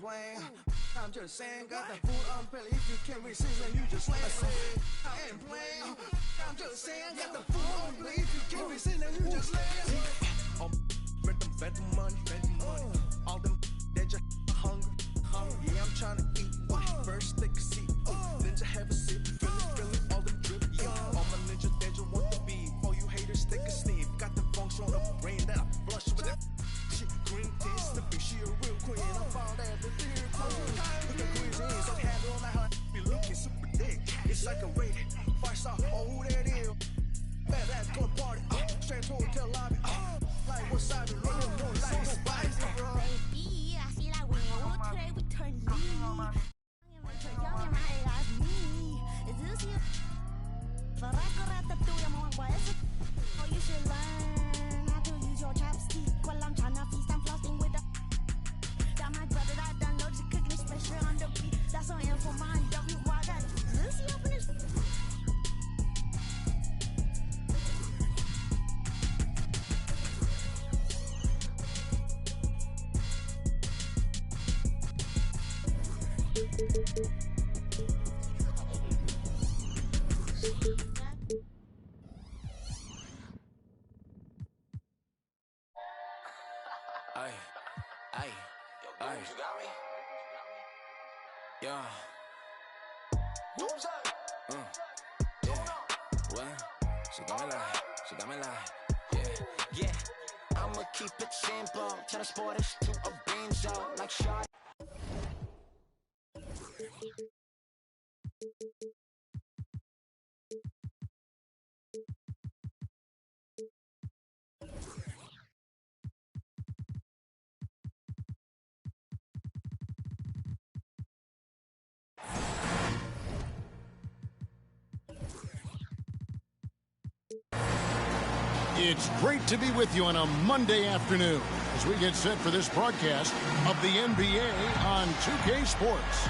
playing. I'm just saying, got the food on belly. If you can't resist, then you just slay. I ain't playing. I'm just saying, got the food on belly. If you can't resist, then you just slay. Fed the money. All them they just hungry. Yeah, I'm trying to eat. First they can see. Ninja have a sip. Feeling all them drip. Yeah, all my ninjas they just want the beat. All you haters they can sneeze. Got the function on the brain that I flush with that shit. Green tea slippy. She a real queen. I found out the beer queen. With the cuisine, so had on that her be looking super thick. It's like a rated 5-star. Oh, who that is? Bad ass club party. Straight to hotel lobby. Like what's up? Running no like spicy, bro. Baby, I feel like we're today we turn lead. Young and my eyes me. Is this you? Oh, you should learn how to use your chopstick while I'm trying to feast. I'm flossing with the. Got my brother that downloads the cooking special on the beat. That's on info mine. W. I got this. You open this. You got me? Yeah. Yeah. What? She got me like. Yeah. I'ma keep it simple. Transport us to a benzo like shot. It's great to be with you on a Monday afternoon as we get set for this broadcast of the NBA on 2K Sports.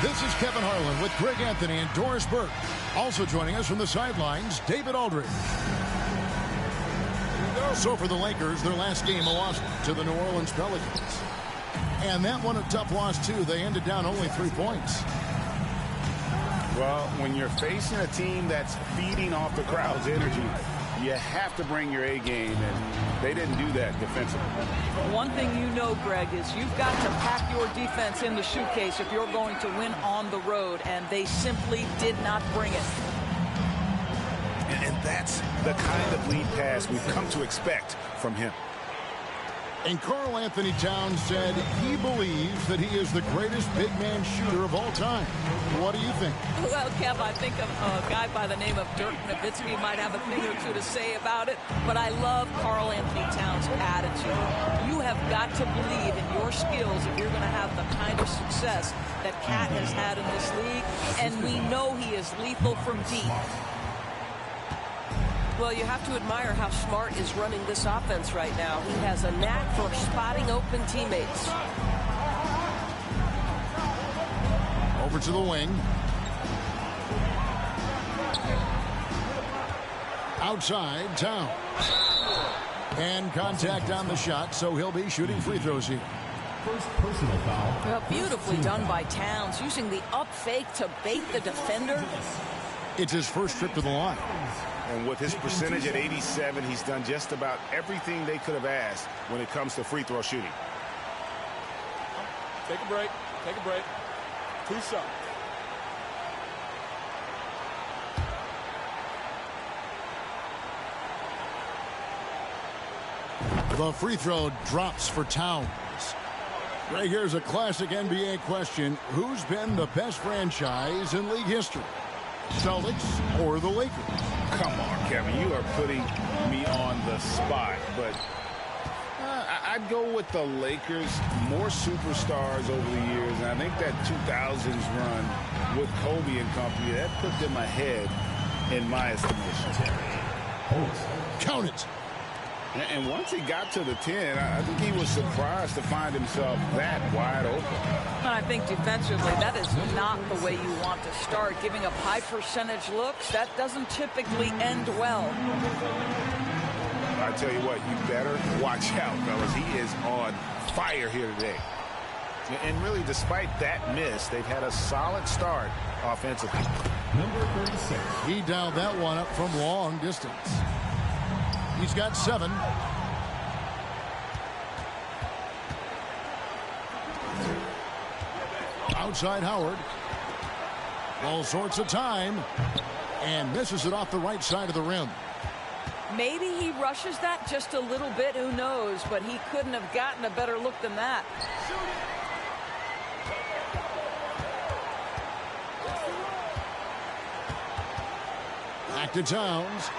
This is Kevin Harlan with Greg Anthony and Doris Burke. Also joining us from the sidelines, David Aldridge. So for the Lakers, their last game a loss to the New Orleans Pelicans. And that one a tough loss, too. They ended down only 3 points. Well, when you're facing a team that's feeding off the crowd's energy, You have to bring your A game, and they didn't do that defensively. One thing you know, Greg, is you've got to pack your defense in the suitcase if you're going to win on the road, and they simply did not bring it. And that's the kind of lead pass we've come to expect from him. And Karl Anthony Towns said he believes that he is the greatest big man shooter of all time. What do you think? Well, Kev, I think of a guy by the name of Dirk Nowitzki might have a thing or two to say about it, but I love Karl Anthony Towns' attitude. You have got to believe in your skills if you're going to have the kind of success that Cat has had in this league, and we know he is lethal from deep. Well, you have to admire how Smart is running this offense right now. He has a knack for spotting open teammates. Over to the wing. Outside, Towns. And contact on the shot, so he'll be shooting free throws here. First personal foul. Well, beautifully done by Towns, using the up fake to bait the defender. It's his first trip to the line. And with his percentage at 87, he's done just about everything they could have asked when it comes to free throw shooting. Take a break. Take a break. 2 shots. The free throw drops for Towns. Right here's a classic NBA question. Who's been the best franchise in league history? Celtics or the Lakers? Come on, Kevin. You are putting me on the spot. But I'd go with the Lakers. More superstars over the years. And I think that 2000s run with Kobe and company, that put them ahead in my estimation. Count it. And once he got to the 10, I think he was surprised to find himself that wide open. And I think defensively, that is not the way you want to start. Giving up high percentage looks, that doesn't typically end well. I tell you what, you better watch out, fellas. He is on fire here today. And really, despite that miss, they've had a solid start offensively. Number 36. He dialed that one up from long distance. He's got 7. Outside Howard. All sorts of time. And misses it off the right side of the rim. Maybe he rushes that just a little bit. Who knows? But he couldn't have gotten a better look than that. Back to Towns.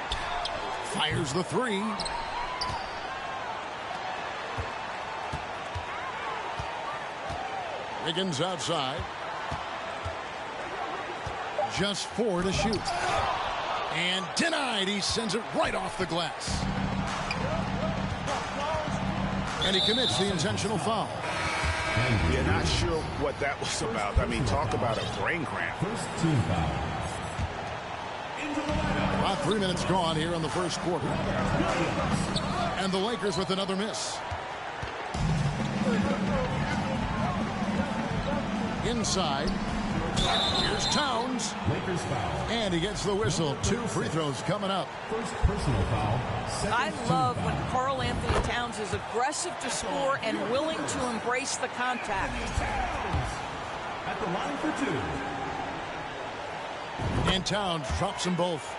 Fires the 3. Wiggins outside. Just 4 to shoot. And denied. He sends it right off the glass. And he commits the intentional foul. Yeah, not sure what that was about. I mean, talk about a brain cramp. First team foul. About 3 minutes gone here in the first quarter. And the Lakers with another miss. Inside. Here's Towns. Lakers foul. And he gets the whistle. 2 free throws coming up. First personal foul. I love when Karl Anthony Towns is aggressive to score and willing to embrace the contact. At the line for 2. And Towns drops them both.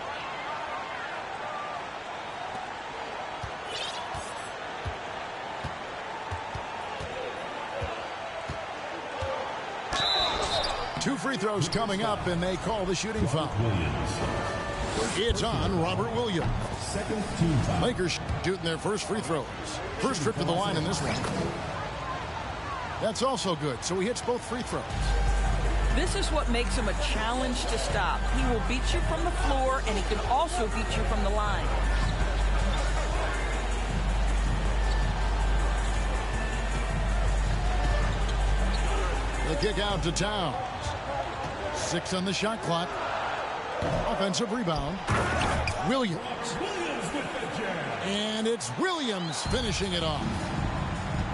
Two free throws coming up, and they call the shooting foul. It's on Robert Williams. Second team foul. Lakers shooting their first free throws. First trip to the line in this one. That's also good, so he hits both free throws. This is what makes him a challenge to stop. He will beat you from the floor, and he can also beat you from the line. The kick out to Towns. 6 on the shot clock. Offensive rebound. Williams. And it's Williams finishing it off.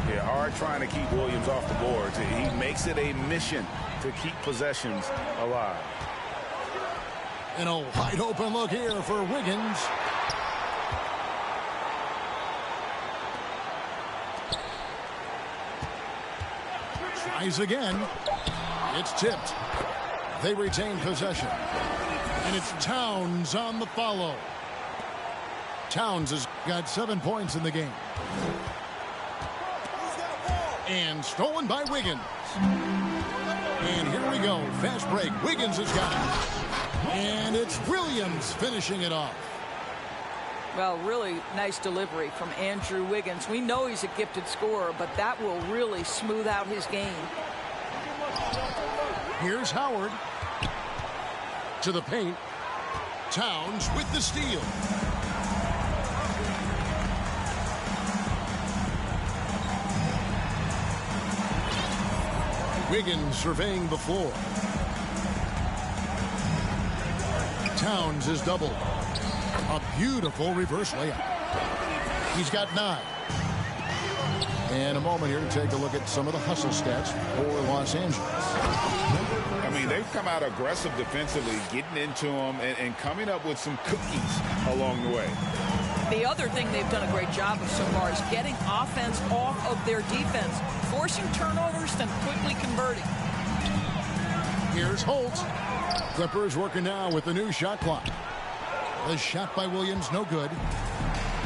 Yeah, hard trying to keep Williams off the boards. He makes it a mission to keep possessions alive. And a wide open look here for Wiggins. Tries again. It's tipped. They retain possession. And it's Towns on the follow. Towns has got 7 points in the game. And stolen by Wiggins. And here we go. Fast break. Wiggins has got it. And it's Williams finishing it off. Well, really nice delivery from Andrew Wiggins. We know he's a gifted scorer, but that will really smooth out his game. Here's Howard. To the paint. Towns with the steal. Wiggins surveying the floor. Towns is doubled. A beautiful reverse layup. He's got 9. And a moment here to take a look at some of the hustle stats for Los Angeles. I mean, they've come out aggressive defensively, getting into them and coming up with some cookies along the way. The other thing they've done a great job of so far is getting offense off of their defense, forcing turnovers, then quickly converting. Here's Holt. Clippers working now with the new shot clock. The shot by Williams, no good.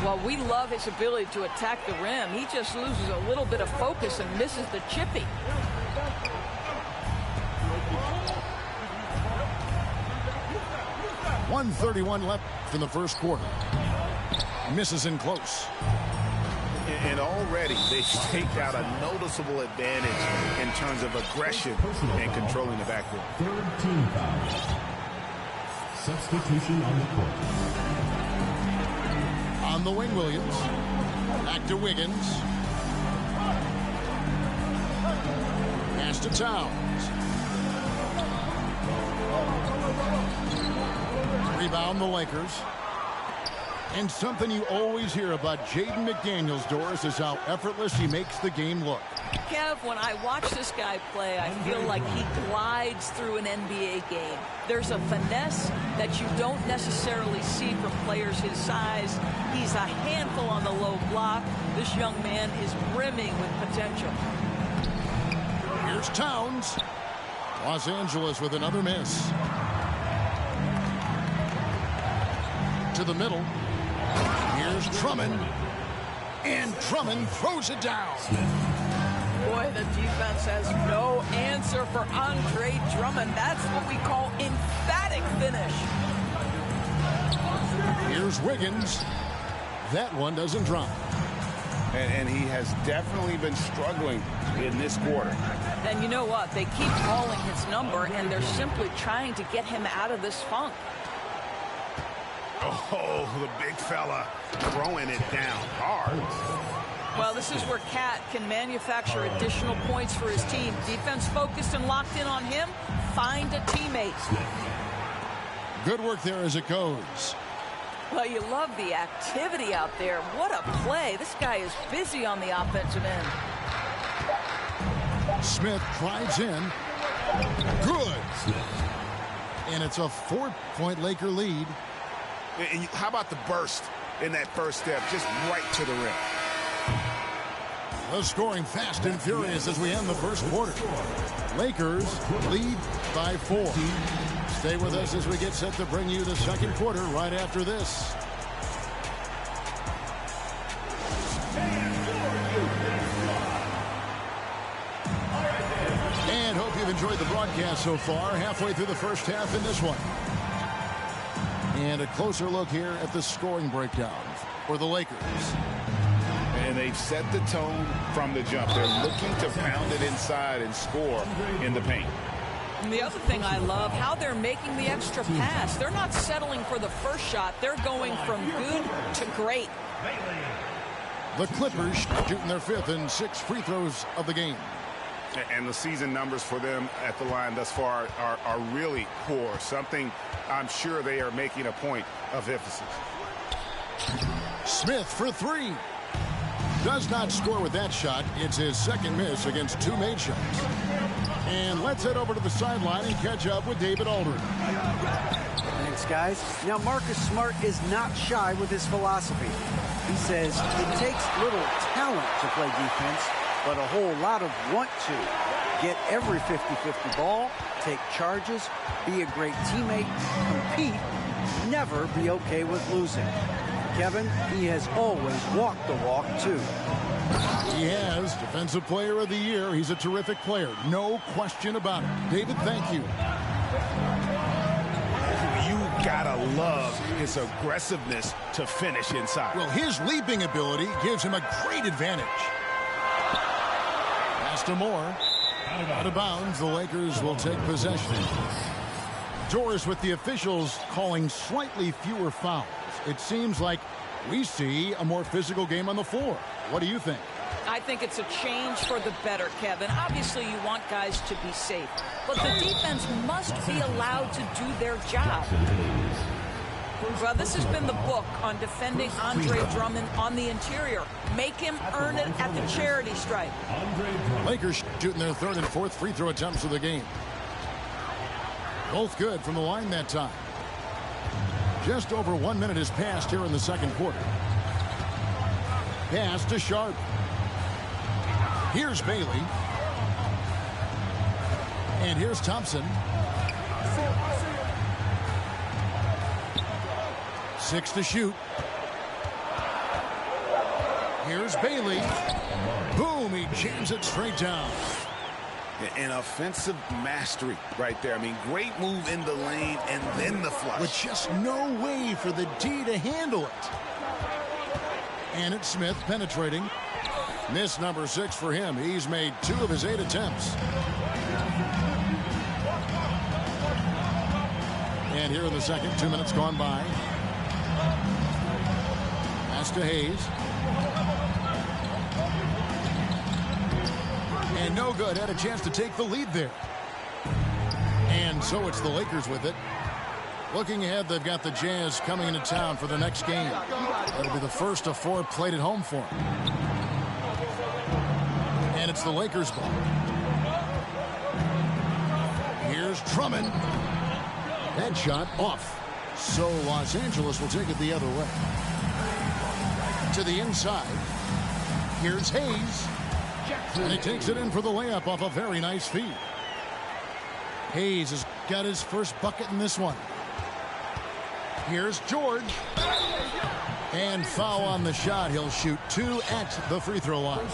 Well, we love his ability to attack the rim. He just loses a little bit of focus and misses the chippy. .131 left in the first quarter. Misses in close. And already they staked out a noticeable advantage in terms of aggression and controlling the backcourt. Third team foul. Substitution on the court. On the wing, Williams. Back to Wiggins. Pass to Towns. Rebound the Lakers. And something you always hear about Jaden McDaniels, Doris, is how effortless he makes the game look. Kev, when I watch this guy play, I feel like he glides through an NBA game. There's a finesse that you don't necessarily see from players his size. He's a handful on the low block. This young man is brimming with potential. Here's Towns. Los Angeles with another miss. To the middle. Here's Drummond. And Drummond throws it down. Boy, the defense has no answer for Andre Drummond. That's what we call emphatic finish. Here's Wiggins. That one doesn't drop. And he has definitely been struggling in this quarter. And you know what? They keep calling his number, and they're simply trying to get him out of this funk. Oh, the big fella throwing it down hard. Well, this is where Cat can manufacture additional points for his team. Defense focused and locked in on him. Find a teammate. Good work there as it goes. Well, you love the activity out there. What a play. This guy is busy on the offensive end. Smith drives in. Good. And it's a 4-point Laker lead. And how about the burst in that first step, just right to the rim? The scoring fast and furious as we end the first quarter. Lakers lead by 4. Stay with us as we get set to bring you the second quarter right after this. And hope you've enjoyed the broadcast so far. Halfway through the first half in this one. And a closer look here at the scoring breakdown for the Lakers. And they've set the tone from the jump. They're looking to pound it inside and score in the paint. And the other thing I love, how they're making the extra pass. They're not settling for the first shot. They're going from good to great. The Clippers shooting their 5th and 6th free throws of the game. And the season numbers for them at the line thus far are really poor. Something I'm sure they are making a point of emphasis. Smith for 3. Does not score with that shot. It's his second miss against 2 made shots. And let's head over to the sideline and catch up with David Aldridge. Thanks, guys. Now, Marcus Smart is not shy with his philosophy. He says it takes little talent to play defense, but a whole lot of want to. Get every 50-50 ball, take charges, be a great teammate, compete, never be okay with losing. Kevin, he has always walked the walk, too. He has. Defensive Player of the Year. He's a terrific player. No question about it. David, thank you. You gotta love his aggressiveness to finish inside. Well, his leaping ability gives him a great advantage. Pass to Moore. Out of bounds, the Lakers will take possession. Doris with the officials calling slightly fewer fouls. It seems like we see a more physical game on the floor. What do you think? I think it's a change for the better, Kevin. Obviously, you want guys to be safe, but the defense must be allowed to do their job. Well, this has been the book on defending Andre Drummond on the interior. Make him earn it at the charity stripe. Lakers shooting their third and fourth free throw attempts of the game. Both good from the line that time. Just over 1 minute has passed here in the second quarter. Pass to Sharp. Here's Bailey. And here's Thompson. 6 to shoot. Here's Bailey. Boom, he jams it straight down. An offensive mastery right there. I mean, great move in the lane and then the flush. With just no way for the D to handle it. And it's Smith penetrating. Miss number 6 for him. He's made 2 of his 8 attempts. And here in the second, 2 minutes gone by. Pass to Hayes. And no good. Had a chance to take the lead there. And so it's the Lakers with it. Looking ahead, they've got the Jazz coming into town for the next game. That'll be the first of 4 played at home for them. And it's the Lakers ball. Here's Drummond. That shot off. So Los Angeles will take it the other way. To the inside. Here's Hayes. And he takes it in for the layup off a very nice feed. Hayes has got his first bucket in this one. Here's George. And foul on the shot. He'll shoot 2 at the free throw line.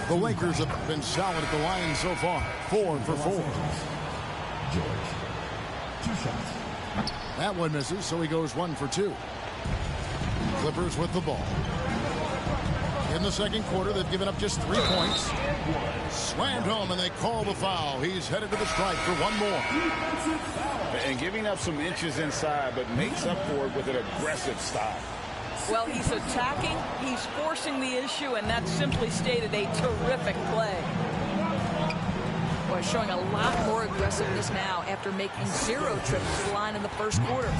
The Lakers have been solid at the line so far. 4 for 4. George, 2 shots. That one misses, so he goes 1 for 2. Clippers with the ball. In the second quarter, they've given up just 3 points. Slammed home, and they call the foul. He's headed to the stripe for 1 more. And giving up some inches inside, but makes up for it with an aggressive stop. Well, he's attacking, he's forcing the issue, and that's simply stated a terrific play. Boy, showing a lot more aggressiveness now after making 0 trips to the line in the first quarter.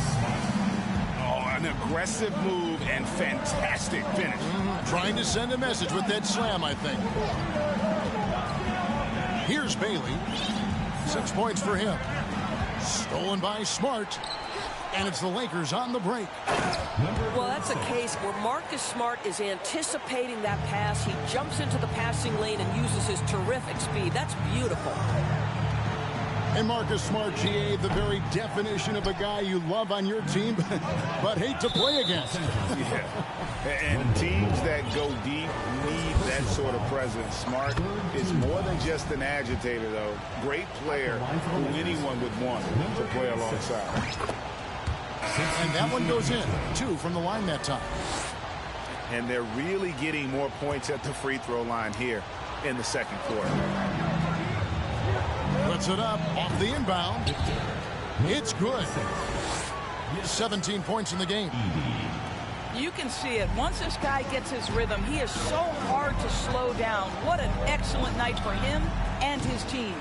An aggressive move and fantastic finish. Trying to send a message with that slam, I think. Here's Bailey. 6 points for him. Stolen by Smart. And it's the Lakers on the break. Well, that's a case where Marcus Smart is anticipating that pass. He jumps into the passing lane and uses his terrific speed. That's beautiful. And Marcus Smart, GA, the very definition of a guy you love on your team, but hate to play against. Yeah. And teams that go deep need that sort of presence. Smart is more than just an agitator, though. Great player who anyone would want to play alongside. And that one goes in. 2 from the line that time. And they're really getting more points at the free throw line here in the second quarter. Puts it up off the inbound. It's good. 17 points in the game. You can see it. Once this guy gets his rhythm, he is so hard to slow down. What an excellent night for him and his team.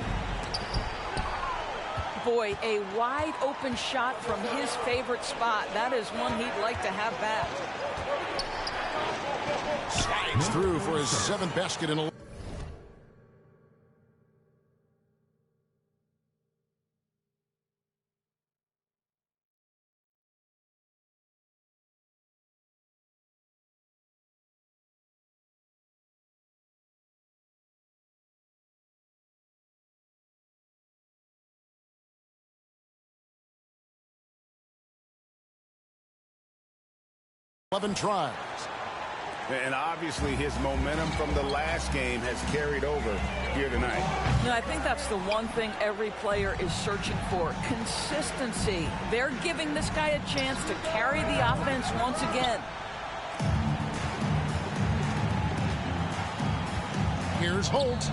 Boy, a wide open shot from his favorite spot. That is one he'd like to have back. Slides through for his 7th basket in a 11 tries. And obviously his momentum from the last game has carried over here tonight. No, I think that's the one thing every player is searching for. Consistency. They're giving this guy a chance to carry the offense once again. Here's Holt.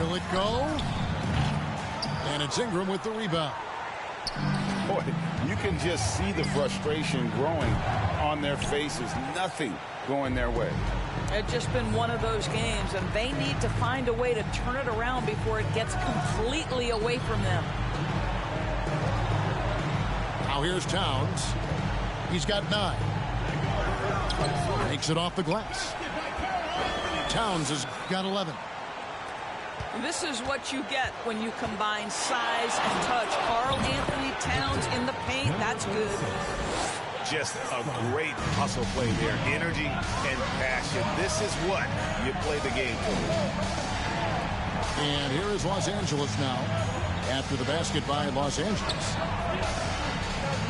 Will it go? And it's Ingram with the rebound. Boy, you can just see the frustration growing on their faces. Nothing going their way. It's just been one of those games, and they need to find a way to turn it around before it gets completely away from them. Now here's Towns. He's got 9. Takes it off the glass. Towns has got 11. This is what you get when you combine size and touch. Karl Anthony Towns in the paint, that's good. Just a great hustle play there. Energy and passion. This is what you play the game for. And here is Los Angeles now after the basket by Los Angeles.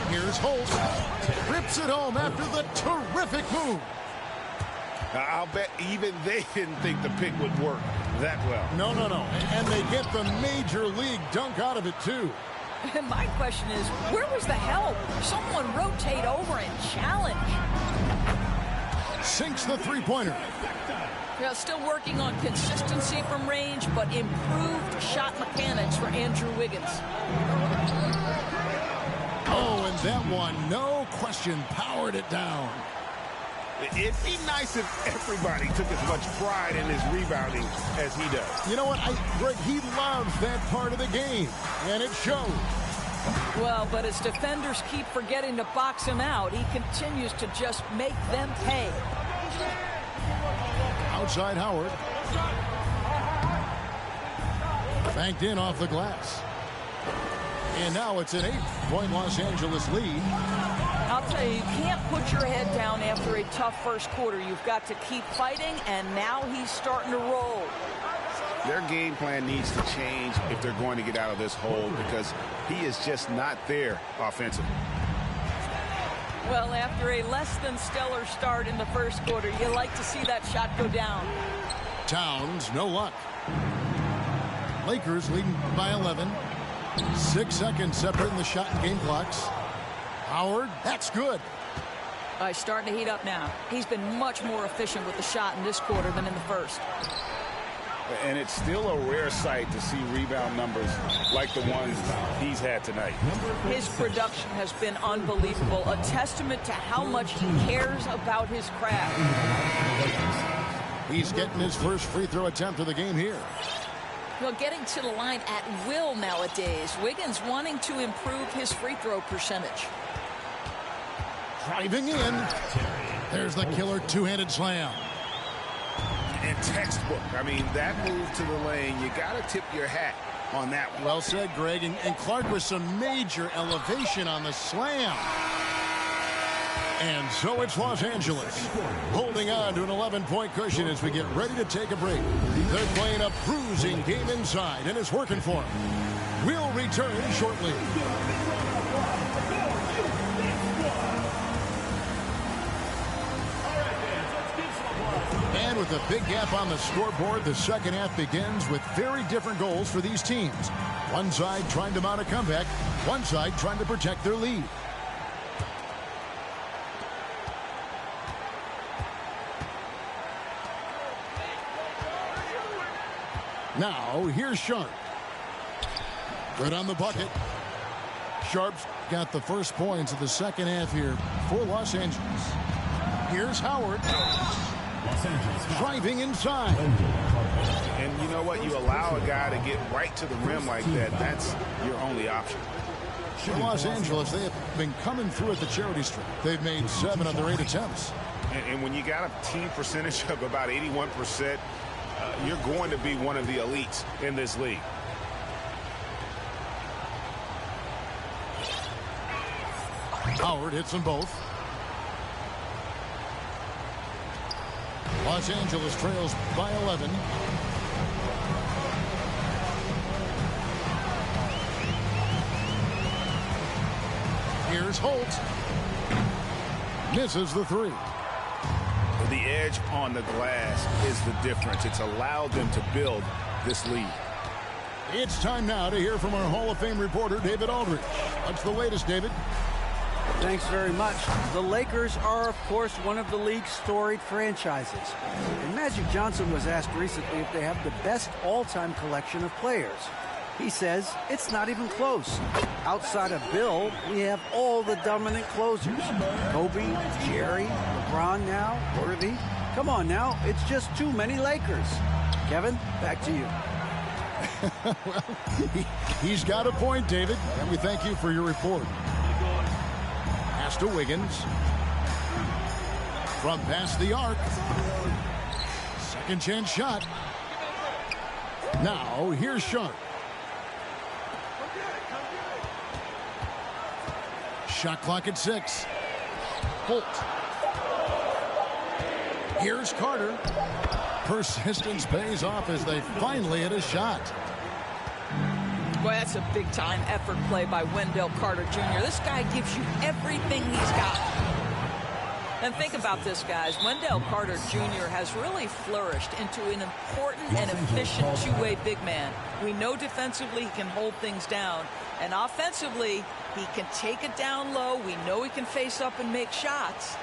Here's Holt. Rips it home after the terrific move. I'll bet even they didn't think the pick would work that well. No. And they get the major league dunk out of it, too. My question is, where was the help? Someone rotate over and challenge. Sinks the three-pointer. Yeah, still working on consistency from range, but improved shot mechanics for Andrew Wiggins. Oh, and that one, no question, powered it down. It'd be nice if everybody took as much pride in his rebounding as he does. You know what, Greg, he loves that part of the game, and it shows. Well, but as defenders keep forgetting to box him out, he continues to just make them pay. Outside Howard. Banked in off the glass. And now it's an 8-point Los Angeles lead. I'll tell you, you can't put your head down after a tough first quarter. You've got to keep fighting, and now he's starting to roll. Their game plan needs to change if they're going to get out of this hole because he is just not there offensively. Well, after a less than stellar start in the first quarter, you like to see that shot go down. Towns, no luck. Lakers leading by 11. 6 seconds separating the shot and game clocks. Howard, that's good. He's starting to heat up now. He's been much more efficient with the shot in this quarter than in the first. And it's still a rare sight to see rebound numbers like the ones he's had tonight. His production has been unbelievable, a testament to how much he cares about his craft. He's getting his first free throw attempt of the game here. Well, getting to the line at will nowadays. Wiggins wanting to improve his free throw percentage. Driving in. There's the killer two-handed slam. And textbook. I mean, that move to the lane, you got to tip your hat on that one. Well said, Greg. And Clark with some major elevation on the slam. And so it's Los Angeles holding on to an 11-point cushion as we get ready to take a break. They're playing a bruising game inside, and it's working for them. We'll return shortly. And with a big gap on the scoreboard, the second half begins with very different goals for these teams. One side trying to mount a comeback, one side trying to protect their lead. Now, here's Sharp. Good on the bucket. Sharp's got the first points of the second half here for Los Angeles. Here's Howard. Driving inside. And you know what? You allow a guy to get right to the rim like that. That's your only option. For Los Angeles, they have been coming through at the charity stripe. They've made 7 of their 8 attempts. And when you got a team percentage of about 81%, you're going to be one of the elites in this league. Howard hits them both. Los Angeles trails by 11. Here's Holt. Misses the three. The edge on the glass is the difference. It's allowed them to build this lead. It's time now to hear from our Hall of Fame reporter, David Aldridge. What's the latest, David? Thanks very much. The Lakers are, of course, one of the league's storied franchises. And Magic Johnson was asked recently if they have the best all-time collection of players. He says it's not even close. Outside of Bill, we have all the dominant closers. Kobe, Jerry, LeBron now, Worthy. Come on now, it's just too many Lakers. Kevin, back to you. Well, he's got a point, David, and we thank you for your report. Pass to Wiggins. From past the arc. Second chance shot. Now, here's Sharp. Shot clock at 6. Holt. Here's Carter. Persistence pays off as they finally hit a shot. Boy, that's a big-time effort play by Wendell Carter Jr. This guy gives you everything he's got. And think about this, guys. Wendell Carter Jr. has really flourished into an important and efficient two-way big man. We know defensively he can hold things down. And offensively, he can take it down low. We know he can face up and make shots.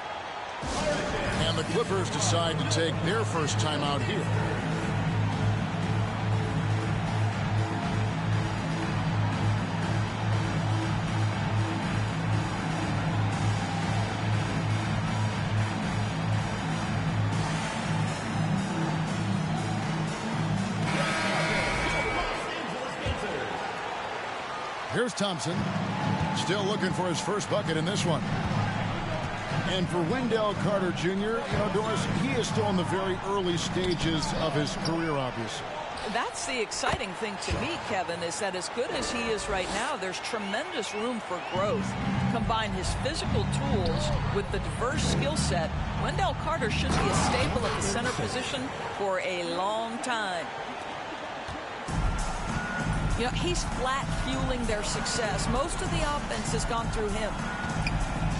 And the Clippers decide to take their first time out here. Here's Thompson, still looking for his first bucket in this one. And for Wendell Carter Jr., you know, Doris, he is still in the very early stages of his career, obviously. That's the exciting thing to me, Kevin, is that as good as he is right now, there's tremendous room for growth. Combine his physical tools with the diverse skill set, Wendell Carter should be a staple at the center position for a long time. You know, he's flat fueling their success. Most of the offense has gone through him.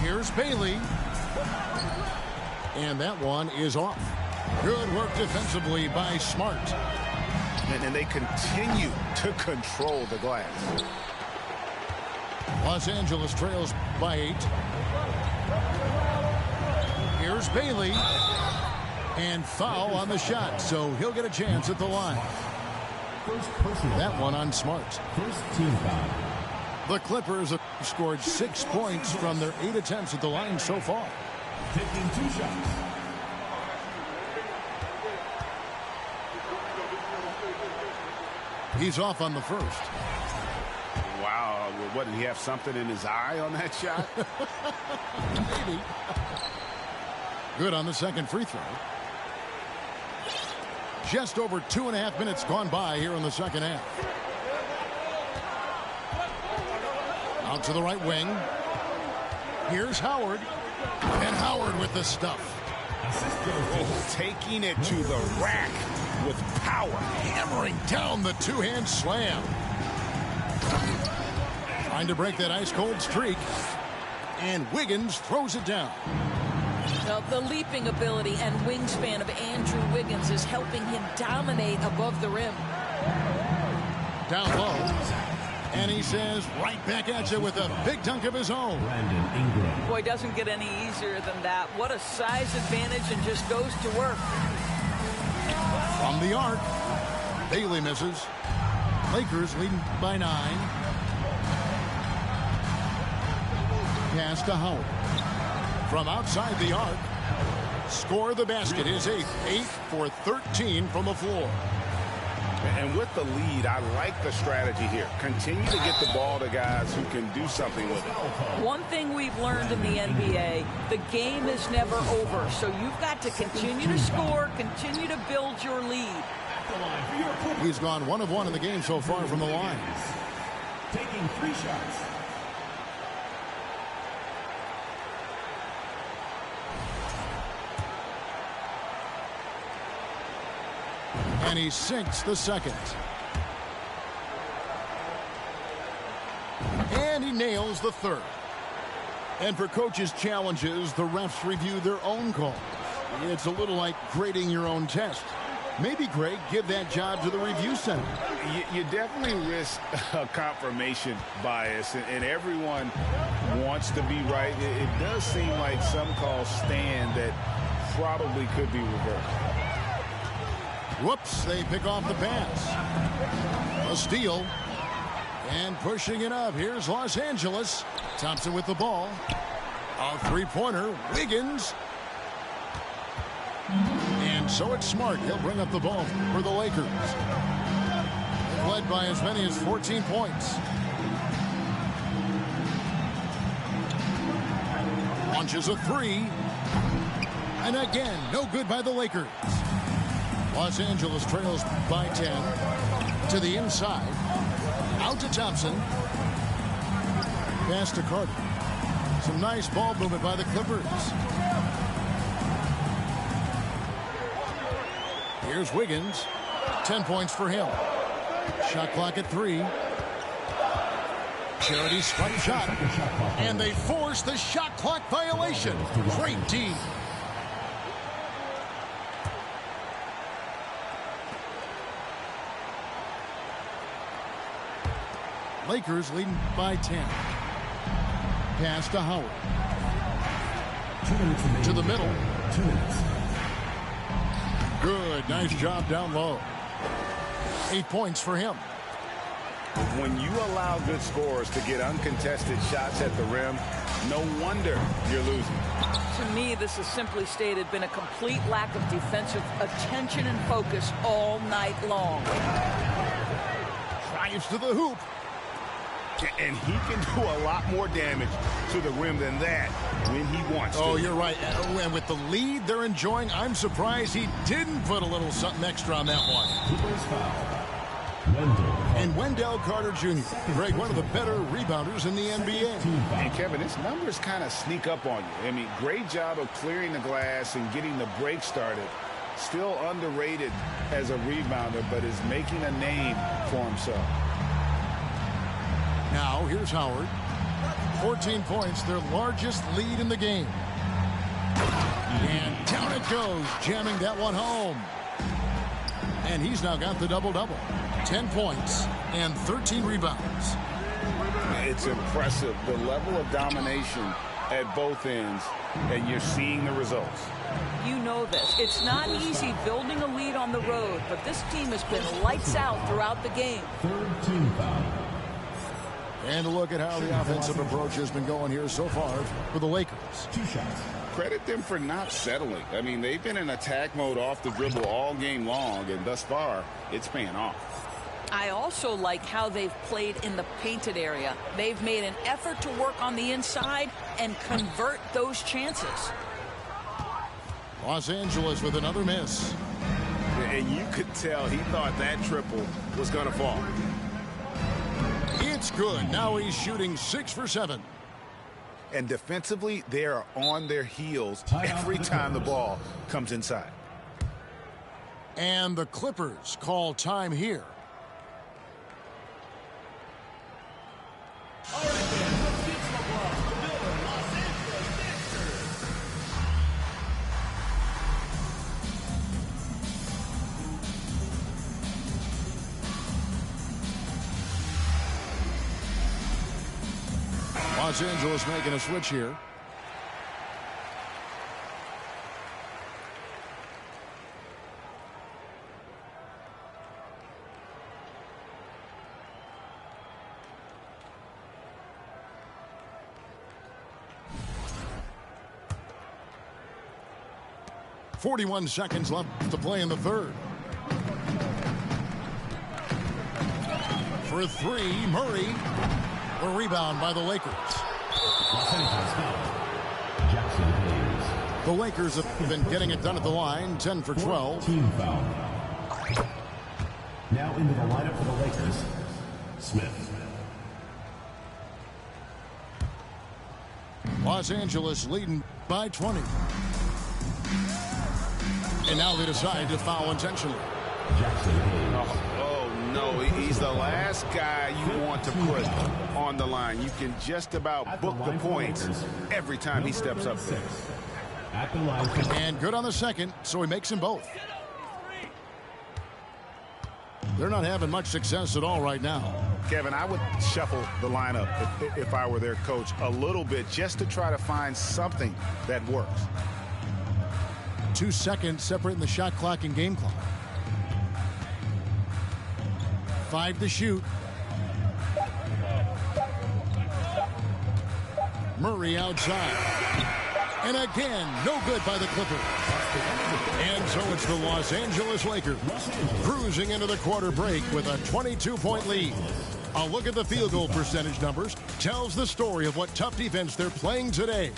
Here's Bailey. And that one is off. Good work defensively by Smart. And they continue to control the glass. Los Angeles trails by 8. Here's Bailey. And foul on the shot, so he'll get a chance at the line. That one on Smart. First team foul. The Clippers have scored 6 points from their 8 attempts at the line so far. Taking 2 shots. He's off on the first. Wow, what, did he have something in his eye on that shot? Maybe. Good on the second free throw. Just over 2.5 minutes gone by here in the second half. Out to the right wing. Here's Howard. And Howard with the stuff. Taking it to the rack with power. Hammering down the two-hand slam. Trying to break that ice-cold streak. And Wiggins throws it down. Now, the leaping ability and wingspan of Andrew Wiggins is helping him dominate above the rim. Down low. And he says, right back at you with a big dunk of his own. Brandon Ingram. Boy, it doesn't get any easier than that. What a size advantage, and just goes to work. From the arc, Bailey misses. Lakers leading by 9. Pass to Howard. From outside the arc, score the basket. His 8th. 8 for 13 from the floor. And with the lead, I like the strategy here. Continue to get the ball to guys who can do something with it. One thing we've learned in the NBA, the game is never over. So you've got to continue to score, continue to build your lead. He's gone 1 of 1 in the game so far from the line. Taking 3 shots. And he sinks the second. And he nails the third. And for coaches' challenges, the refs review their own calls. It's a little like grading your own test. Maybe, Greg, give that job to the review center. You definitely risk a confirmation bias, and everyone wants to be right. It does seem like some calls stand that probably could be reversed. Whoops, they pick off the pass. A steal. And pushing it up, here's Los Angeles. Thompson with the ball. A three-pointer, Wiggins. And so it's Smart. He'll bring up the ball for the Lakers. They've led by as many as 14 points. Launches a three. And again, no good by the Lakers. Los Angeles trails by 10. To the inside. Out to Thompson. Pass to Carter. Some nice ball movement by the Clippers. Here's Wiggins. 10 points for him. Shot clock at 3. Charity swipe shot. And they force the shot clock violation. Great D. Lakers leading by 10. Pass to Howard. 2 minutes to the middle. 2 minutes. Good. Nice job down low. 8 points for him. When you allow good scorers to get uncontested shots at the rim, no wonder you're losing. To me, this has simply stated been a complete lack of defensive attention and focus all night long. Drives to the hoop. And he can do a lot more damage to the rim than that when he wants to. Oh, you're right. And with the lead they're enjoying, I'm surprised he didn't put a little something extra on that one. And Wendell Carter Jr., Greg, one of the better rebounders in the NBA. And, Kevin, his numbers kind of sneak up on you. I mean, great job of clearing the glass and getting the break started. Still underrated as a rebounder, but is making a name for himself. Now, here's Howard. 14 points, their largest lead in the game. And down it goes, jamming that one home. And he's now got the double-double. 10 points and 13 rebounds. It's impressive, the level of domination at both ends, and you're seeing the results. You know this. It's not easy building a lead on the road, but this team has been lights out throughout the game. Third team foul. And a look at how the offensive approach has been going here so far for the Lakers. 2 shots. Credit them for not settling. I mean, they've been in attack mode off the dribble all game long, and thus far, it's paying off. I also like how they've played in the painted area. They've made an effort to work on the inside and convert those chances. Los Angeles with another miss. And you could tell he thought that triple was going to fall. It's good. Now he's shooting 6 for 7. And defensively, they are on their heels every time the ball comes inside. And the Clippers call time here. Los Angeles making a switch here. .41 seconds left to play in the third. For 3, Murray. A rebound by the Lakers. Los Angeles foul. Jackson Hayes. The Lakers have been getting it done at the line. 10 for 12. Team foul. Now into the lineup for the Lakers. Smith. Los Angeles leading by 20. And now they decide to foul intentionally. Oh, no, he's the last guy you want to put on the line. You can just about book the points every time he steps up there. And good on the second, so he makes them both. They're not having much success at all right now. Kevin, I would shuffle the lineup if I were their coach a little bit just to try to find something that works. 2 seconds separating the shot clock and game clock. 5 to shoot. Murray outside. And again, no good by the Clippers. And so it's the Los Angeles Lakers cruising into the quarter break with a 22-point lead. A look at the field goal percentage numbers tells the story of what tough defense they're playing today.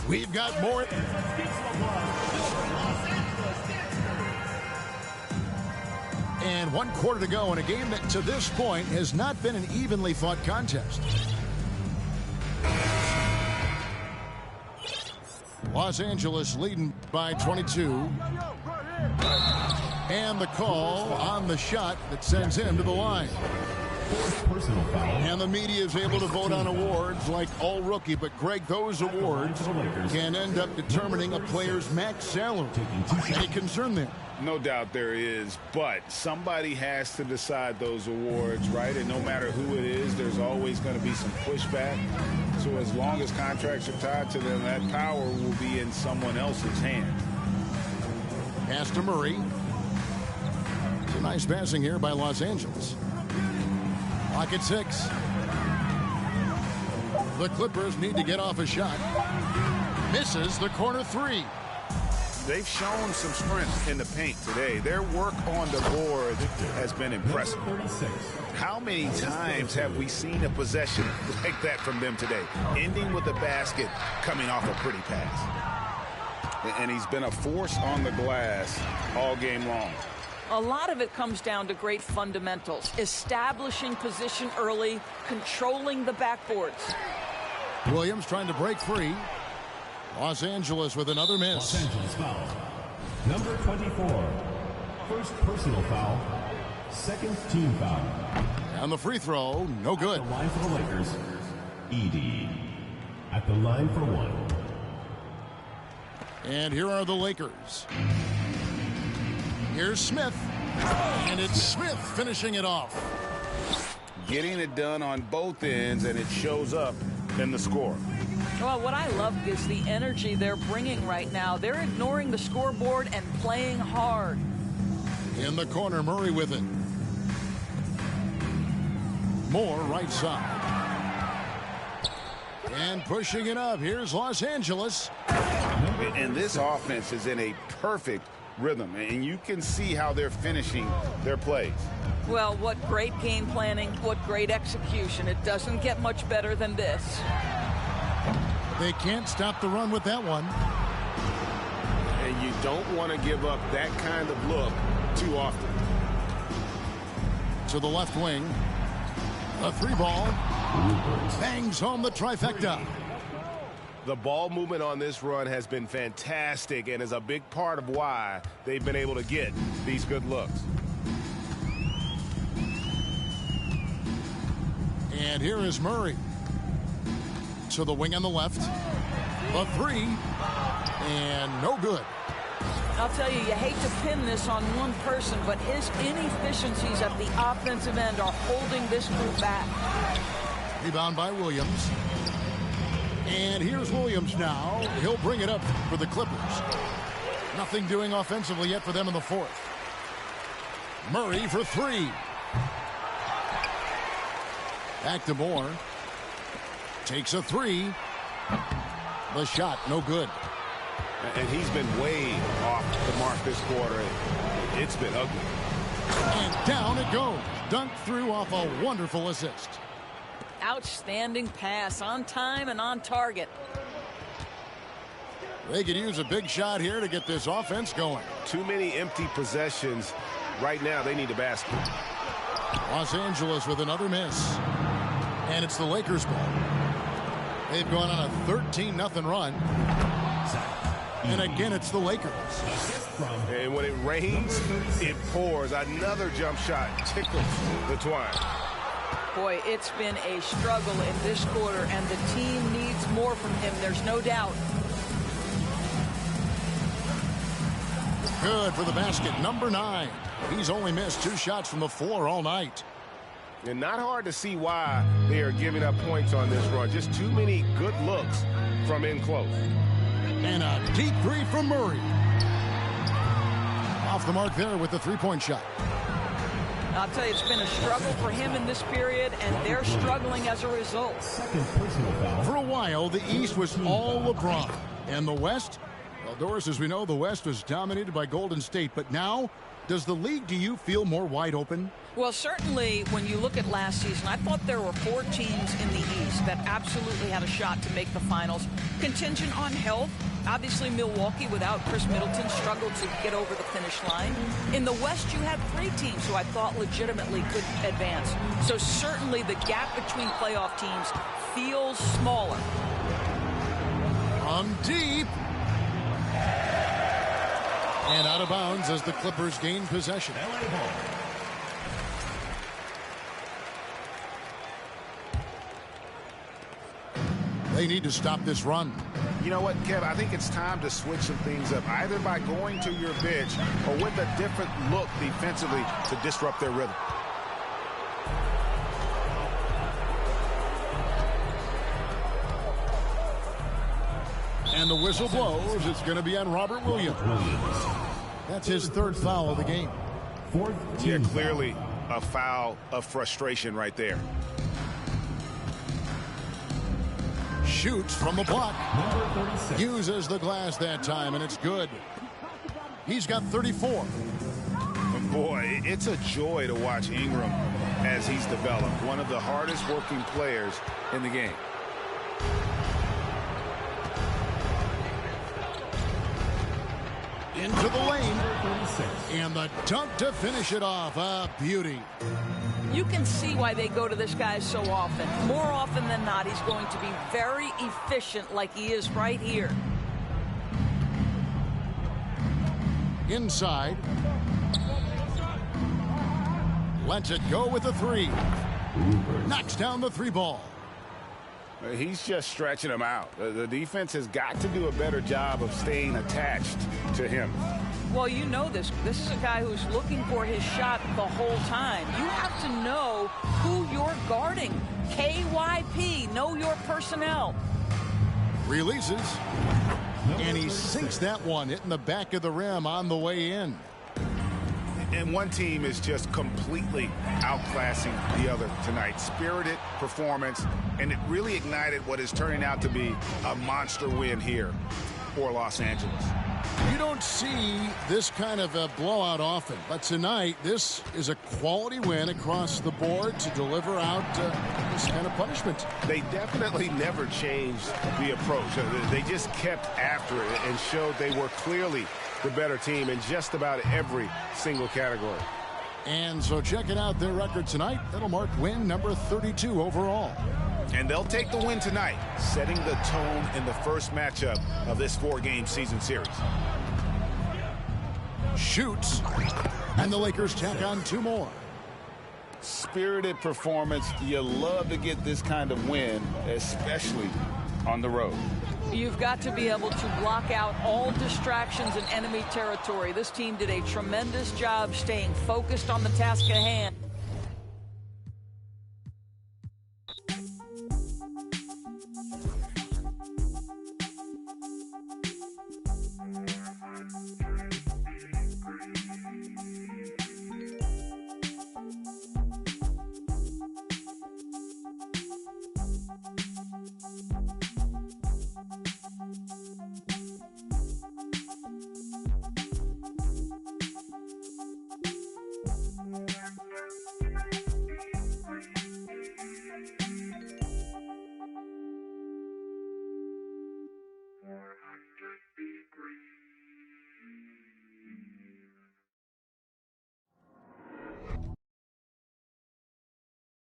We've got more. And 1 quarter to go in a game that to this point has not been an evenly fought contest. Los Angeles leading by 22. And the call on the shot that sends him to the line. And the media is able to vote on awards like all rookie, but Greg, those awards can end up determining a player's max salary. Any concern there? No doubt there is, but somebody has to decide those awards, right? And no matter who it is, there's always going to be some pushback. So as long as contracts are tied to them, that power will be in someone else's hands. Pass to Murray. It's a nice passing here by Los Angeles. Clock at 6. The Clippers need to get off a shot. Misses the corner 3. They've shown some strength in the paint today. Their work on the board has been impressive. How many times have we seen a possession like that from them today? Ending with a basket, coming off a pretty pass. And he's been a force on the glass all game long. A lot of it comes down to great fundamentals. Establishing position early, controlling the backboards. Williams trying to break free. Los Angeles with another miss. Los Angeles foul. Number 24. First personal foul. Second team foul. And the free throw, no good. At the line for the Lakers, Edey. At the line for 1. And here are the Lakers. Here's Smith. And it's Smith finishing it off. Getting it done on both ends, and it shows up in the score. Well, what I love is the energy they're bringing right now. They're ignoring the scoreboard and playing hard. In the corner, Murray with it. Moore right side. And pushing it up. Here's Los Angeles. And this offense is in a perfect rhythm, and you can see how they're finishing their plays. Well, what great game planning, what great execution. It doesn't get much better than this. They can't stop the run with that one. And you don't want to give up that kind of look too often. To the left wing. A 3-ball. Bangs home the trifecta. The ball movement on this run has been fantastic and is a big part of why they've been able to get these good looks. And here is Murray. To the wing on the left. A 3. And no good. I'll tell you, you hate to pin this on one person, but his inefficiencies at the offensive end are holding this group back. Rebound by Williams. And here's Williams now. He'll bring it up for the Clippers. Nothing doing offensively yet for them in the fourth. Murray for 3. Back to Moore. Takes a 3. The shot, no good. And he's been way off the mark this quarter. It's been ugly. And down it goes. Dunked through off a wonderful assist. Outstanding pass, on time and on target. They could use a big shot here to get this offense going. Too many empty possessions. Right now, they need a basket. Los Angeles with another miss. And it's the Lakers' ball. They've gone on a 13-0 run. And again, it's the Lakers. And when it rains, it pours. Another jump shot tickles the twine. Boy, it's been a struggle in this quarter, and the team needs more from him. There's no doubt. Good for the basket, number 9. He's only missed 2 shots from the floor all night. And not hard to see why they are giving up points on this run. Just too many good looks from in close. And a deep three from Murray. Off the mark there with the three-point shot. I'll tell you, it's been a struggle for him in this period, and they're struggling as a result. For a while, the East was all LeBron. And the West? Well, Doris, as we know, the West was dominated by Golden State. But now, does the league, do you feel more wide open? Well, certainly when you look at last season, I thought there were 4 teams in the East that absolutely had a shot to make the finals. Contingent on health. Obviously, Milwaukee, without Chris Middleton, struggled to get over the finish line. In the West, you had 3 teams who I thought legitimately could advance. So certainly the gap between playoff teams feels smaller. From deep. And out of bounds as the Clippers gain possession. They need to stop this run. You know what, Kev? I think it's time to switch some things up, either by going to your bench or with a different look defensively to disrupt their rhythm. And the whistle blows. It's going to be on Robert Williams. That's his 3rd foul of the game. Yeah, clearly a foul of frustration right there. Shoots from the block. Uses the glass that time, and it's good. He's got 34. And boy, it's a joy to watch Ingram as he's developed. One of the hardest working players in the game. Into the lane. And the dunk to finish it off. A beauty. You can see why they go to this guy so often. More often than not, he's going to be very efficient like he is right here. Inside. Lets it go with the 3. Knocks down the 3 ball. He's just stretching him out. The defense has got to do a better job of staying attached to him. Well, you know this. This is a guy who's looking for his shot the whole time. You have to know who you're guarding. KYP, know your personnel. Releases. And he sinks that one, hitting the back of the rim on the way in. And one team is just completely outclassing the other tonight. Spirited performance, and it really ignited what is turning out to be a monster win here for Los Angeles. You don't see this kind of a blowout often, but tonight this is a quality win across the board to deliver out this kind of punishment. They definitely never changed the approach. They just kept after it and showed they were clearly the better team in just about every single category. And so checking out their record tonight, that'll mark win number 32 overall. And they'll take the win tonight, setting the tone in the first matchup of this 4-game season series. Shoots, and the Lakers tack on 2 more. Spirited performance. You love to get this kind of win, especially on the road. You've got to be able to block out all distractions in enemy territory. This team did a tremendous job staying focused on the task at hand.